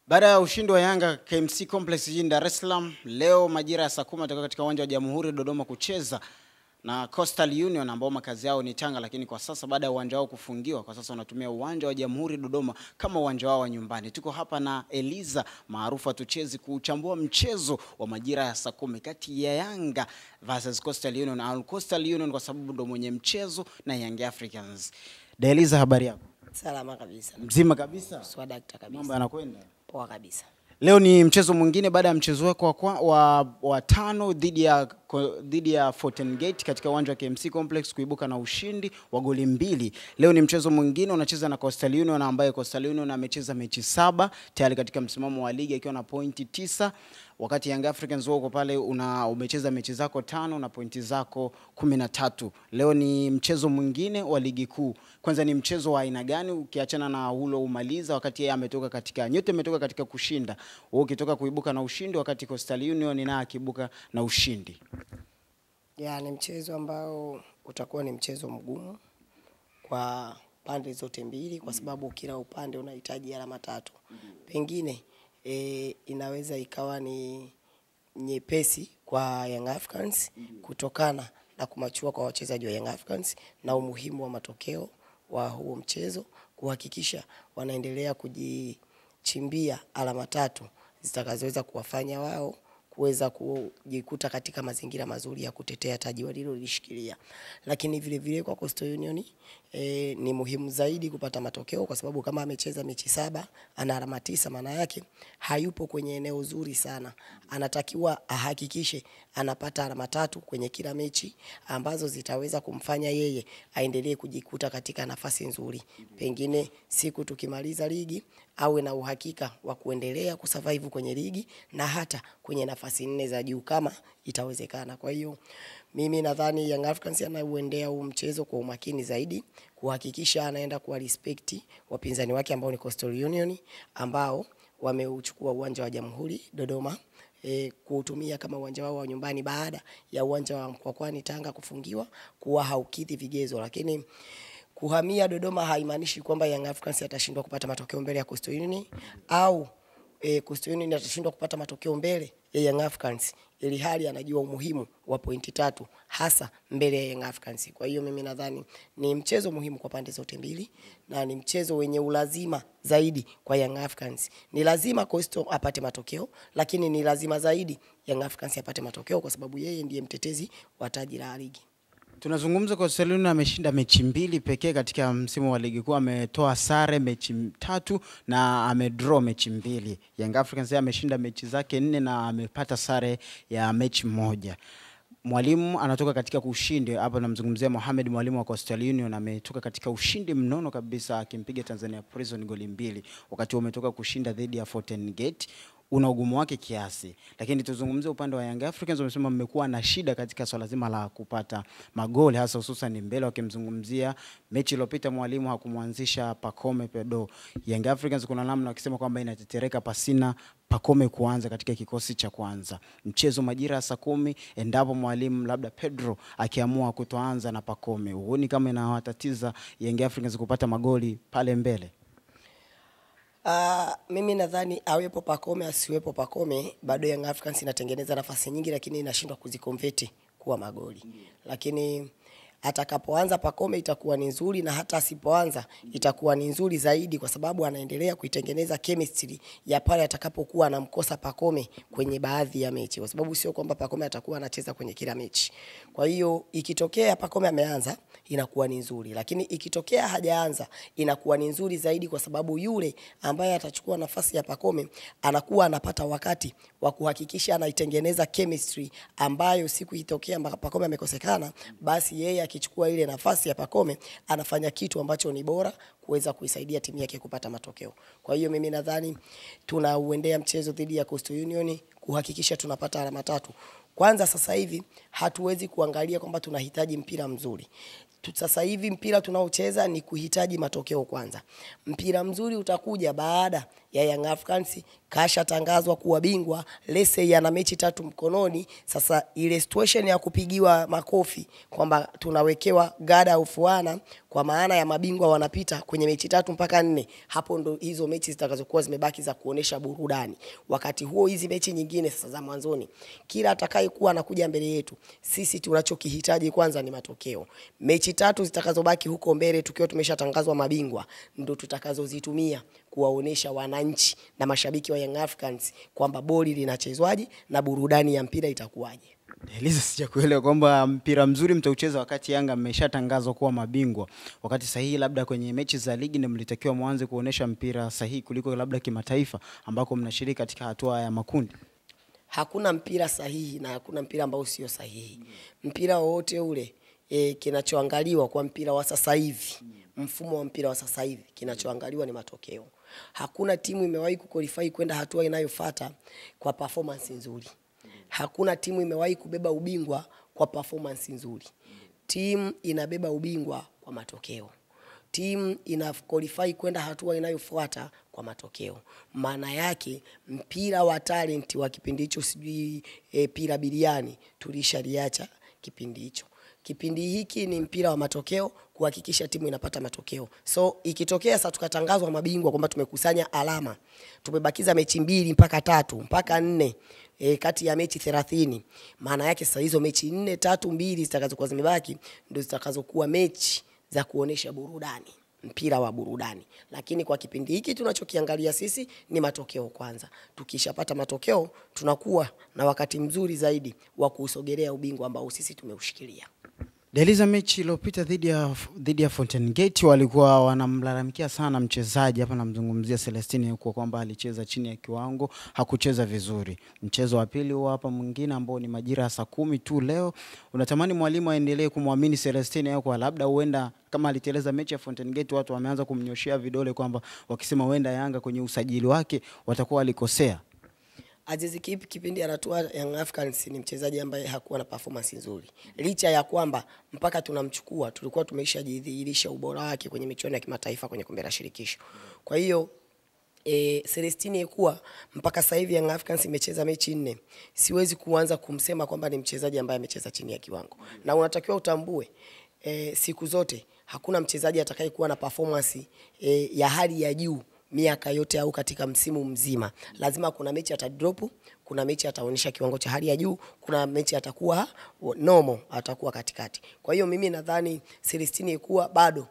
Baada ya ushindi wa Yanga KMC Complex jijini Dar es Salaam, leo majira ya saa 10 atakuwa katika uwanja wa Jamhuri Dodoma kucheza na Coastal Union ambao makazi yao ni Tanga, lakini kwa sasa baada ya uwanja wao kufungiwa, kwa sasa wanatumia uwanja wa Jamhuri Dodoma kama uwanja wao wa nyumbani. Tuko hapa na Eliza maarufu Tuchezi kuchambua mchezo wa majira ya saa 10 kati ya Yanga versus Coastal Union, au Coastal Union kwa sababu ndo mwenye mchezo na Young Africans. Eliza, habari yako? Salama kabisa. Mzima kabisa? Swadakta kabisa. Mambo yanakwenda? Poa kabisa. Leo ni mchezo mwingine baada ya mchezo wako wa tano dhidi ya Fountain Gate katika uwanja wa KMC Complex kuibuka na ushindi wa goli 2. Leo ni mchezo mwingine unacheza na Coastal Union ambaye Coastal Union amecheza mechi 7 tayari katika msimamo wa ligi akiwa na pointi 9, wakati Young Africans wako pale umecheza mechi zako 5 na pointi zako 13. Leo ni mchezo mwingine wa ligi kuu. Kwanza ni mchezo wa aina gani ukiachana na hulo umaliza wakati yeye ametoka katika kushinda? Wewe ukitoka kuibuka na ushindi wakati Coastal Union naye akibuka na ushindi. Ni mchezo ambao utakuwa ni mchezo mgumu kwa pande zote mbili kwa sababu kila upande unahitaji alama 3. Pengine inaweza ikawa ni nyepesi kwa Young Africans kutokana na kumachua kwa wachezaji wa Young Africans na umuhimu wa matokeo wa huo mchezo kuhakikisha wanaendelea kujichimbia alama 3 zitakazoweza kuwafanya wao kuweza kujikuta katika mazingira mazuri ya kutetea taji walilolishikilia. Lakini vile vile kwa Coastal Union ni muhimu zaidi kupata matokeo kwa sababu kama amecheza mechi 7 ana alama 9, maana yake hayupo kwenye eneo zuri sana. Anatakiwa ahakikishe anapata alama 3 kwenye kila mechi ambazo zitaweza kumfanya yeye aendelee kujikuta katika nafasi nzuri. Pengine siku tukimaliza ligi awe na uhakika wa kuendelea kusurvive kwenye ligi na hata kwenye nafasi 4 za juu kama itawezekana. Kwa hiyo mimi nadhani Young Africans anauendea huu mchezo kwa umakini zaidi kuhakikisha anaenda kuwa respect wapinzani wake ambao ni Coastal Union ambao wameuchukua uwanja wa Jamhuri Dodoma kuutumia kama uwanja wao wa nyumbani baada ya uwanja wa Mkwakwani Tanga kufungiwa kuwa haukidhi vigezo. Lakini kuhamia Dodoma haimaanishi kwamba Young Africans atashindwa kupata matokeo mbele ya Coastal Union au Coastal Union atashindwa kupata matokeo mbele ya Young Africans, ili hali anajua umuhimu wa pointi 3 hasa mbele ya Young Africans. Kwa hiyo mimi nadhani ni mchezo muhimu kwa pande zote mbili na ni mchezo wenye ulazima zaidi kwa Young Africans. Ni lazima Coastal apate matokeo, lakini ni lazima zaidi Young Africans apate matokeo kwa sababu yeye ndiye mtetezi wa taji la ligi. Tunazungumza kwa Coastal Union ameshinda mechi 2 pekee katika msimu wa ligi kuu, ametoa sare mechi 3 na amedraw mechi 2. Young Africans ameshinda mechi zake 4 na amepata sare ya mechi 1. Mwalimu anatoka katika ushindi hapa, namzungumzia Mohamed, mwalimu wa Coastal Union, ametoka katika ushindi mnono kabisa akimpiga Tanzania Prison goli 2 wakati umetoka kushinda dhidi ya Fountain Gate. Una ugumu wake kiasi, lakini tuzungumzie upande wa Young Africans. Wamesema mmekuwa na shida katika swala zima la kupata magoli hasa hususan mbele, wakimzungumzia mechi iliyopita mwalimu hakumwanzisha Pacome Pedro. Young Africans kuna namna wakisema kwamba inatetereka pasina Pacome kuanza katika kikosi cha kwanza. Mchezo majira ya saa 10 endapo mwalimu labda Pedro akiamua kutoanza na Pacome, huoni kama inawatatiza Young Africans kupata magoli pale mbele? Mimi nadhani awepo Pacome asiwepo Pacome bado Young Africans inatengeneza nafasi nyingi lakini inashindwa kuzikonvert kuwa magoli. Lakini atakapoanza Pacome itakuwa ni nzuri na hata asipoanza itakuwa ni nzuri zaidi kwa sababu anaendelea kuitengeneza chemistry ya pale atakapokuwa anamkosa Pacome kwenye baadhi ya mechi, kwa sababu sio kwamba Pacome atakuwa anacheza kwenye kila mechi. Kwa hiyo ikitokea Pacome ameanza inakuwa ni nzuri, lakini ikitokea hajaanza inakuwa ni nzuri zaidi kwa sababu yule ambaye atachukua nafasi ya Pacome anakuwa anapata wakati wa kuhakikisha anaitengeneza chemistry ambayo siku itokea Pacome amekosekana, basi yeye akichukua ile nafasi ya Pacome anafanya kitu ambacho ni bora kuweza kuisaidia timu yake kupata matokeo. Kwa hiyo mimi nadhani tunauendea mchezo dhidi ya Coastal Union kuhakikisha tunapata alama 3. Kwanza sasa hivi hatuwezi kuangalia kwamba tunahitaji mpira mzuri. Sasa hivi mpira tunaocheza ni kuhitaji matokeo kwanza. Mpira mzuri utakuja baada ya Young Africans kasha tangazwa kuwa bingwa, lese yana mechi 3 mkononi. Sasa ile situation ya kupigiwa makofi kwamba tunawekewa gada ufuana, kwa maana ya mabingwa wanapita kwenye mechi 3 mpaka 4, hapo ndo hizo mechi zitakazokuwa zimebaki za kuonesha burudani. Wakati huo hizi mechi nyingine sasa za mwanzoni, kila atakayekuwa anakuja mbele yetu, sisi tunachokihitaji kwanza ni matokeo. Mechi 3 zitakazobaki huko mbele tukiwa tumeshatangazwa mabingwa ndo tutakazozitumia kuwaonesha wananchi na mashabiki wa Young Africans kwamba boli linachezwaje na burudani ya mpira itakuwaje. Eliza, sijakuelewa kwamba mpira mzuri mtaucheza wakati Yanga mmeshatangazwa kuwa mabingwa. Wakati sahihi labda kwenye mechi za ligi ndio mlitakiwa mwanze kuonesha mpira sahihi kuliko labda kimataifa ambako mnashiriki katika hatua ya makundi. Hakuna mpira sahihi na hakuna mpira ambao sio sahihi. Mpira wote ule kinachoangaliwa kwa mpira wa sasa hivi, mfumo wa mpira wa sasa hivi, kinachoangaliwa ni matokeo. Hakuna timu imewahi kuqualify kwenda hatua inayofuata kwa performance nzuri. Hakuna timu imewahi kubeba ubingwa kwa performance nzuri. Timu inabeba ubingwa kwa matokeo. Timu ina qualify kwenda hatua inayofuata kwa matokeo. Maana yake mpira wa talent wa kipindi hicho, sijui pira biliani, tulishaliacha kipindi hicho. Kipindi hiki ni mpira wa matokeo, kuhakikisha timu inapata matokeo. So ikitokea sasa tukatangazwa mabingwa kwamba tumekusanya alama, tumebakiza mechi 2 mpaka 3 mpaka 4 kati ya mechi 30, maana yake sasa hizo mechi 4, 3, 2 zitakazokuwa zimebaki ndio zitakazokuwa mechi za kuonesha burudani, mpira wa burudani. Lakini kwa kipindi hiki tunachokiangalia sisi ni matokeo kwanza. Tukishapata matokeo tunakuwa na wakati mzuri zaidi wa kusogelea ubingwa ambao sisi tumeushikilia. Eliza, mechi iliyopita dhidi ya Fountain Gate walikuwa wanamlalamikia sana mchezaji, hapa namzungumzia Celestine, kwa kwamba alicheza chini ya kiwango, hakucheza vizuri. Mchezo wa pili huo hapa mwingine ambao ni majira ya saa 10 tu leo, unatamani mwalimu aendelee kumwamini Celestine kwa labda huenda kama aliteleza mechi ya Fountain Gate watu wameanza kumnyoshia vidole kwamba wakisema huenda Yanga kwenye usajili wake watakuwa walikosea? Azizi kipindi anatua Young Africans ni mchezaji ambaye hakuwa na performance nzuri. Licha ya kwamba mpaka tunamchukua tulikuwa tumeshajidhihirisha ubora wake kwenye michuano ya kimataifa kwenye kombe la shirikisho. Kwa hiyo Celestine kuwa mpaka sasa hivi Young Africans imecheza mechi 4, siwezi kuanza kumsema kwamba ni mchezaji ambaye amecheza chini ya kiwango. Na unatakiwa utambue siku zote hakuna mchezaji atakayekuwa na performance ya hali ya juu miaka yote au katika msimu mzima. Lazima kuna mechi atadrop, kuna mechi ataonyesha kiwango cha hali ya juu, kuna mechi atakuwa normal, atakuwa katikati. Kwa hiyo mimi nadhani Celestine kuwa bado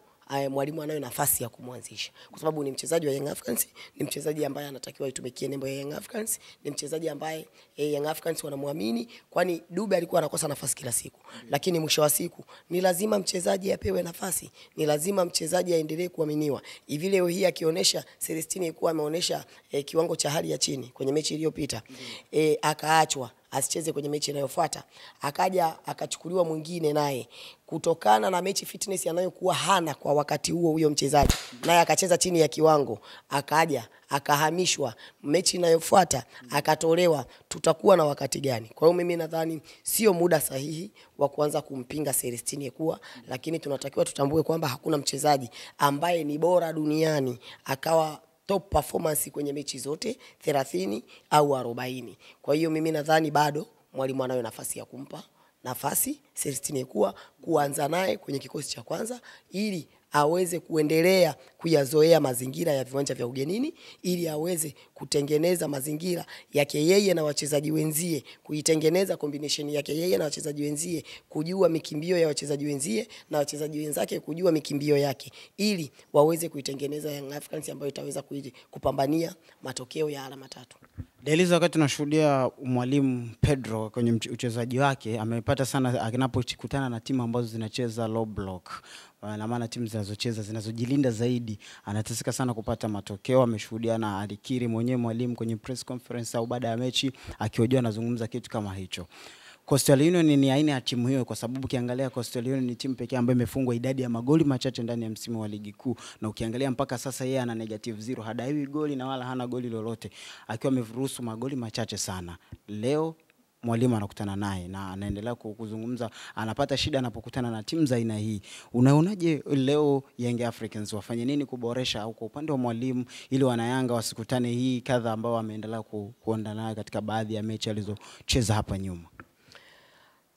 mwalimu anayo nafasi ya kumwanzisha, kwa sababu ni mchezaji wa Young Africans, ni mchezaji ambaye anatakiwa itumikie nembo ya Young Africans, ni mchezaji ambaye Young Africans wanamwamini, kwani Dube alikuwa anakosa nafasi kila siku. Lakini mwisho wa siku ni lazima mchezaji apewe nafasi, ni lazima mchezaji aendelee kuaminiwa. Hivi leo hii akionyesha Celestine kuwa ameonyesha kiwango cha hali ya chini kwenye mechi iliyopita, akaachwa asicheze kwenye mechi inayofuata, akaja akachukuliwa mwingine naye kutokana na mechi fitness anayokuwa hana kwa wakati huo mchezaji, naye akacheza chini ya kiwango, akaja akahamishwa mechi inayofuata akatolewa, tutakuwa na wakati gani? Kwa hiyo mimi nadhani sio muda sahihi wa kuanza kumpinga Celestine kuwa, lakini tunatakiwa tutambue kwamba hakuna mchezaji ambaye ni bora duniani akawa top performance kwenye mechi zote 30 au 40. Kwa hiyo mimi nadhani bado mwalimu anayo nafasi ya kumpa nafasi Celestine kuwa kuanza naye kwenye kikosi cha kwanza, ili aweze kuendelea kuyazoea mazingira ya viwanja vya ugenini, ili aweze kutengeneza mazingira yake yeye na wachezaji wenzie, kuitengeneza combination yake yeye na wachezaji wenzie, kujua mikimbio ya wachezaji wenzie na wachezaji wenzake kujua mikimbio yake, ili waweze kuitengeneza Young Africans ambayo itaweza kupambania matokeo ya alama 3. Eliza, wakati tunashuhudia mwalimu Pedro kwenye uchezaji wake, amepata sana anapokutana na timu ambazo zinacheza low block, na maana timu zinazocheza zinazojilinda zaidi, anateseka sana kupata matokeo. Ameshuhudia na alikiri mwenyewe mwalimu kwenye press conference au baada ya mechi akihojiwa anazungumza kitu kama hicho. Coastal Union ni aina ya timu hiyo, kwa sababu ukiangalia Coastal Union ni timu pekee ambayo imefungwa idadi ya magoli machache ndani ya msimu wa ligi kuu, na ukiangalia mpaka sasa yeye ana -0, hadaiwi goli na wala hana goli lolote, akiwa ameruhusu magoli machache sana. Leo mwalimu anakutana naye na anaendelea kuzungumza, anapata shida anapokutana na timu za aina hii. Unaonaje leo Young Africans wafanye nini kuboresha au kwa upande wa mwalimu ili wanayanga wasikutane hii kadha ambao wameendelea kuonda nayo katika baadhi ya mechi alizocheza hapa nyuma?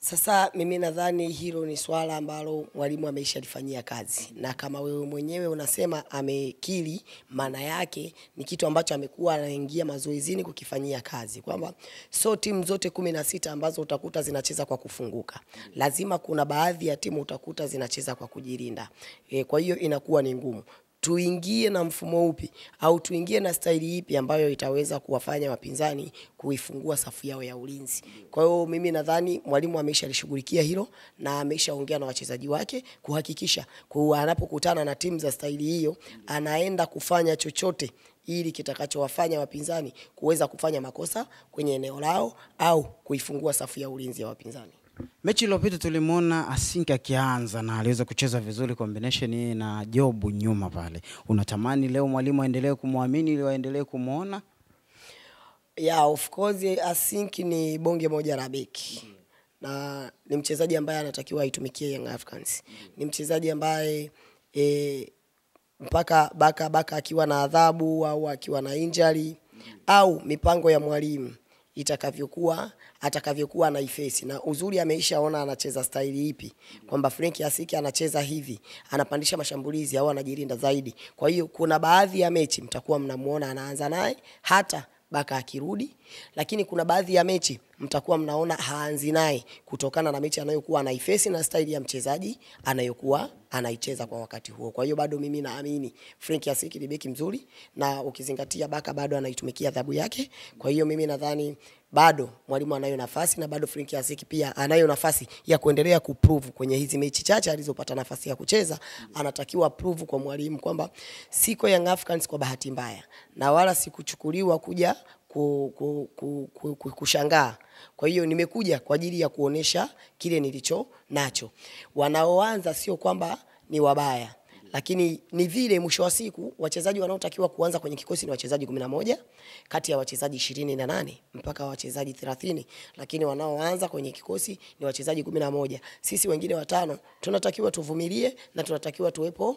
Sasa mimi nadhani hilo ni swala ambalo mwalimu ameishalifanyia kazi, na kama wewe mwenyewe unasema amekiri, maana yake ni kitu ambacho amekuwa anaingia mazoezini kukifanyia kazi, kwamba so timu zote 16 ambazo utakuta zinacheza kwa kufunguka, lazima kuna baadhi ya timu utakuta zinacheza kwa kujilinda. Kwa hiyo inakuwa ni ngumu. Tuingie na mfumo upi au tuingie na staili ipi ambayo itaweza kuwafanya wapinzani kuifungua safu yao ya ulinzi. Kwa hiyo mimi nadhani mwalimu ameshalishughulikia hilo na ameshaongea na wachezaji wake kuhakikisha kwa anapokutana na timu za staili hiyo anaenda kufanya chochote ili kitakachowafanya wapinzani kuweza kufanya makosa kwenye eneo lao au kuifungua safu ya ulinzi ya wapinzani. Mechi iliyopita tulimuona Asinka akianza na aliweza kucheza vizuri combination na Jobu nyuma pale. Unatamani leo mwalimu aendelee kumwamini ili waendelee kumuona? Yeah, of course Asinki ni bonge moja la beki. Na ni mchezaji ambaye anatakiwa aitumikie Young Africans. Ni mchezaji ambaye mpaka baka akiwa na adhabu au akiwa na injury au mipango ya mwalimu atakavyokuwa na ifesi, na uzuri ameishaona anacheza staili ipi, kwamba Frank Asiki anacheza hivi, anapandisha mashambulizi au anajilinda zaidi. Kwa hiyo kuna baadhi ya mechi mtakuwa mnamuona anaanza naye hata baka akirudi, lakini kuna baadhi ya mechi mtakuwa mnaona haanzi naye kutokana na mechi anayokuwa anaifesi na staili ya mchezaji anayokuwa anaicheza kwa wakati huo. Kwa hiyo bado mimi naamini Frank Asiki ni beki mzuri, na ukizingatia baka bado anaitumikia adhabu yake. Kwa hiyo mimi nadhani bado mwalimu anayo nafasi, na bado Frank Asiki pia anayo nafasi ya kuendelea kuprove kwenye hizi mechi chache alizopata nafasi ya kucheza. Anatakiwa prove kwa mwalimu kwamba siko Young Africans kwa bahati mbaya, na wala sikuchukuliwa kuja kushangaa. Kwa hiyo nimekuja kwa ajili ya kuonesha kile nilicho nacho. Wanaoanza sio kwamba ni wabaya, lakini ni vile mwisho wa siku wachezaji wanaotakiwa kuanza kwenye kikosi ni wachezaji 11 kati ya wachezaji 28 mpaka wachezaji 30, lakini wanaoanza kwenye kikosi ni wachezaji 11. Sisi wengine watano tunatakiwa tuvumilie na tunatakiwa tuwepo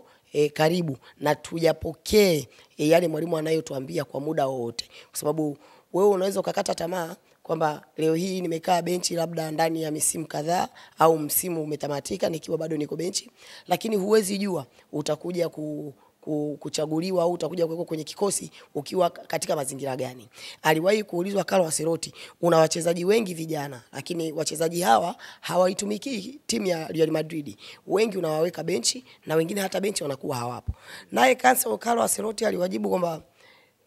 karibu na tujapokee yale mwalimu anayotuambia kwa muda wote, kwa sababu wewe unaweza ukakata tamaa kwamba leo hii nimekaa benchi labda ndani ya misimu kadhaa au msimu umetamatika nikiwa bado niko benchi, lakini huwezi jua utakuja kuchaguliwa au utakuja kuwekwa kwenye kikosi ukiwa katika mazingira gani. Aliwahi kuulizwa Carlo Ancelotti, una wachezaji wengi vijana, lakini wachezaji hawa hawaitumiki timu ya Real Madrid. Wengi unawaweka benchi na wengine hata benchi wanakuwa hawapo. Naye Carlo Ancelotti aliwajibu kwamba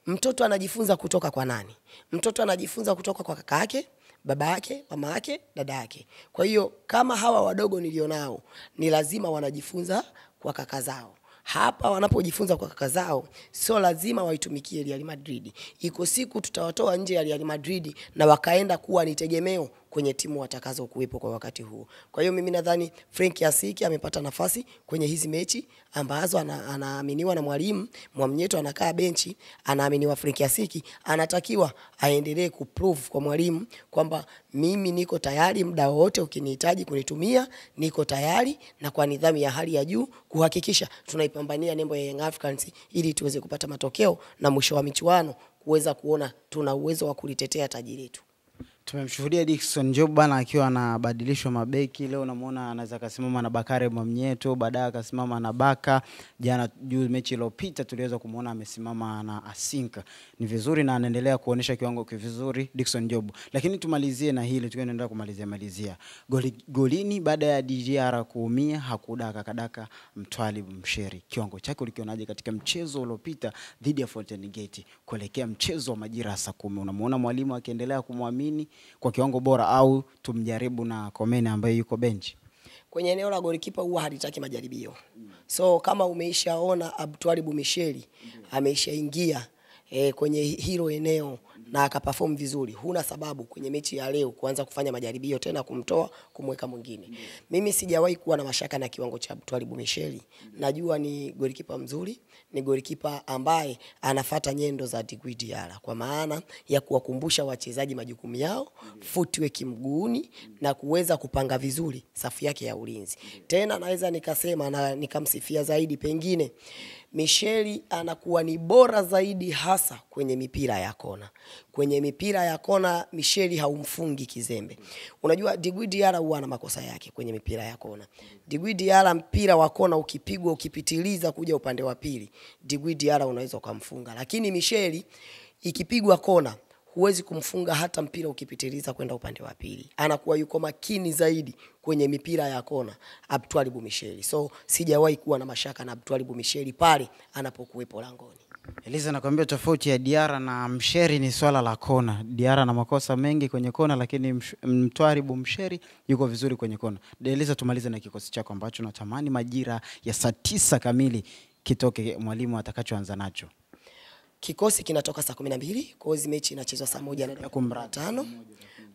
mtoto anajifunza kutoka kwa nani? Mtoto anajifunza kutoka kwa kaka yake, baba yake, mama yake, dada yake. Kwa hiyo kama hawa wadogo nilionao ni lazima wanajifunza kwa kaka zao. Hapa wanapojifunza kwa kaka zao sio lazima waitumikie Real Madrid. Iko siku tutawatoa nje ya Real Madrid na wakaenda kuwa ni tegemeo kwenye timu watakazo kuwepo kwa wakati huo. Kwa hiyo mimi nadhani Frank Asiki amepata nafasi kwenye hizi mechi ambazo anaaminiwa na mwalimu. Mwamnyeto anakaa benchi, anaaminiwa Frank Asiki, anatakiwa aendelee kuprove kwa mwalimu kwamba mimi niko tayari muda wote ukinihitaji kunitumia, niko tayari na kwa nidhamu ya hali ya juu kuhakikisha tunaipambania nembo ya Young Africans ili tuweze kupata matokeo na mwisho wa michuano kuweza kuona tuna uwezo wa kulitetea taji letu. Tumemshuhudia Dickson Job bana akiwa anabadilishwa mabeki. Leo unamuona anaweza kasimama na Bakari Mwamnyeto, baadaye akasimama na Baka. Jana mechi iliyopita tuliweza kumuona amesimama na Asinka. Ni vizuri na anaendelea kuonesha kiwango vizuri Dickson Job. Lakini tumalizie na hili, tunaendelea kumalizia. Golini baada ya DJR kuumia hakudaka kadaka Mtwalib Msheri. Kiwango chake ulikionaje katika mchezo uliopita dhidi ya Fountain Gate kuelekea mchezo wa majira saa 10? Unamuona mwalimu akiendelea kumwamini kwa kiwango bora au tumjaribu na Komene ambaye yuko benchi? Kwenye eneo la golikipa huwa halitaki majaribio. So kama umeishaona Abdulwahid Misheli ameishaingia kwenye hilo eneo na akaperform vizuri, huna sababu kwenye mechi ya leo kuanza kufanya majaribio tena kumtoa kumweka mwingine. Mimi sijawahi kuwa na mashaka na kiwango cha Twalibu Michel. Najua ni golikipa mzuri, ni golikipa ambaye anafuata nyendo za Djigui Diarra kwa maana ya kuwakumbusha wachezaji majukumu yao, footwork mguuni na kuweza kupanga vizuri safu yake ya ulinzi. Tena naweza nikasema na nikamsifia zaidi, pengine Michel anakuwa ni bora zaidi hasa kwenye mipira ya kona. Kwenye mipira ya kona Michel haumfungi kizembe. Unajua Djigui Diarra huwa na makosa yake kwenye mipira ya kona. Djigui Diarra mpira wa kona ukipigwa ukipitiliza kuja upande wa pili, Djigui Diarra unaweza kumfunga. Lakini Michel ikipigwa kona huwezi kumfunga hata mpira ukipitiliza kwenda upande wa pili. Anakuwa yuko makini zaidi kwenye mipira ya kona Twalibu Michel. So sijawahi kuwa na mashaka na Twalibu Michel pale anapokuwepo langoni. Eliza, nakwambia tofauti ya Diarra na Msheri ni swala la kona. Diarra na makosa mengi kwenye kona, lakini Twalibu Msheri yuko vizuri kwenye kona. Eliza, tumalize na kikosi chako ambacho natamani majira ya saa 9 kamili kitoke mwalimu atakachoanza nacho. Kikosi kinatoka saa 12, kwa hiyo mechi inachezwa saa 1:15.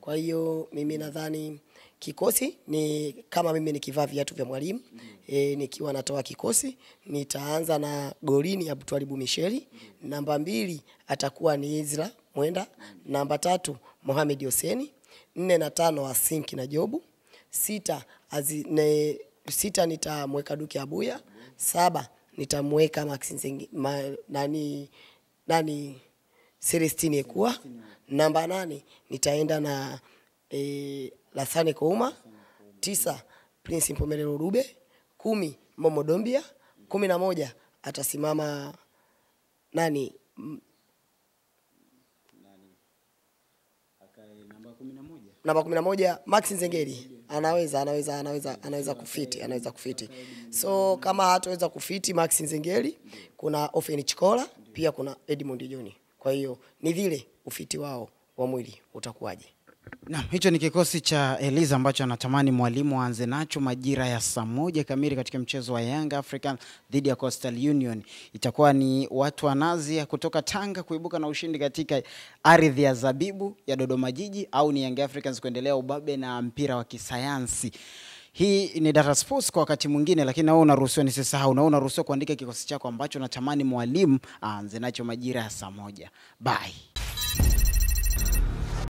Kwa hiyo mimi nadhani kikosi ni kama mimi nikivaa viatu vya mwalimu, nikiwa natoa kikosi, nitaanza na golini ya Twalibu Michel, namba 2 atakuwa ni Izra Mwenda, namba 3 Mohamed Hussein, 4 na 5 Asink na Jobu, 6 nitamweka Duke Abuya, 7 nitamweka Maxi Celestine Ekua, namba 8 nitaenda na Lassane Kouma, 9 Prince Mpomelelo Dube, 10 Momo Dombia, 11 atasimama namba 11 Maxi Nzengeli. Anaweza kufiti. So kama hataweza kufiti Maxi Nzengeli, kuna Ofen Chikola, pia kuna Edmond Joni. Kwa hiyo ni vile ufiti wao wa mwili utakuwaje. Naam, hicho ni kikosi cha Eliza ambacho anatamani mwalimu aanze nacho majira ya saa 1 kamili katika mchezo wa Young African dhidi ya Coastal Union. Itakuwa ni watu wa Nazi kutoka Tanga kuibuka na ushindi katika ardhi ya Zabibu ya Dodoma Jiji, au ni Young Africans kuendelea ubabe na mpira wa kisayansi. Hii ni Data Sports kwa wakati mwingine, lakini na wewe unaruhusiwa, nisisahau, na wewe unaruhusiwa kuandika kikosi chako ambacho unatamani mwalimu aanze nacho majira ya saa 1. Bye.